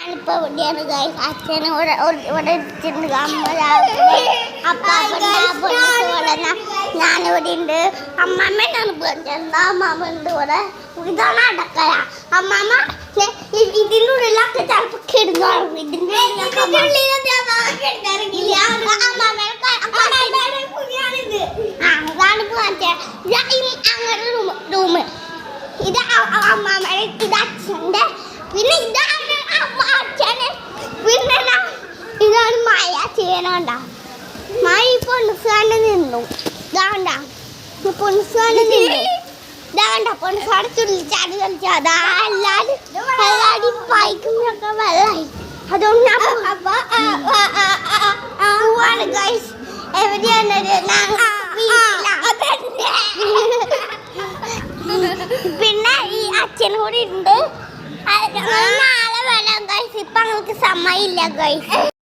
ഞാനിപ്പോ ഇവിടെയാണ് ഗൈസ്. അച്ഛനെ ഇവിടെ ഇരിച്ചിട്ടുണ്ട്. ഞാനിവിടെ ഉണ്ട്. അമ്മമ്മേനാണ് പറഞ്ഞത്. അമ്മമ്മ ഉണ്ട് ഇവിടെ. ഇതാണ് അടക്കല. അമ്മമ്മ ഇതിൻ്റെ ഉള്ളിലൊക്കെ ചിലപ്പോ കിടന്നു. ഇതിൻ്റെ അങ്ങനെ റൂമ് ഇത് അമ്മമ്മ ഇത് അച്ഛൻ്റെ പിന്നെ ഇതാണ് അച്ഛന് പിന്നെ ഇതാണ് മായ ചെയ്യണണ്ട മായ പൊണ്ണുസാണ്ട് നിന്നു ഇതാണ്ട പൊണ്ണുസാണ്ട് നിന്നു ഇതാണ്ട പൊണ്ണുസാട് ചുള്ളിച്ചാട് കളിച്ചു അതാല്ലാരും പൈക്കുമ്പോഴൊക്കെ വെള്ളമായി അതുകൊണ്ട് പോവാണ് ഗൈസ്. എവിടെയാണ് പിന്നെ ഈ അച്ഛനും കൂടി ഉണ്ട്. നാളെ വേണം ഗൈസ്. ഇപ്പൊ ഞങ്ങൾക്ക് സമയമില്ല ഗൈസ്.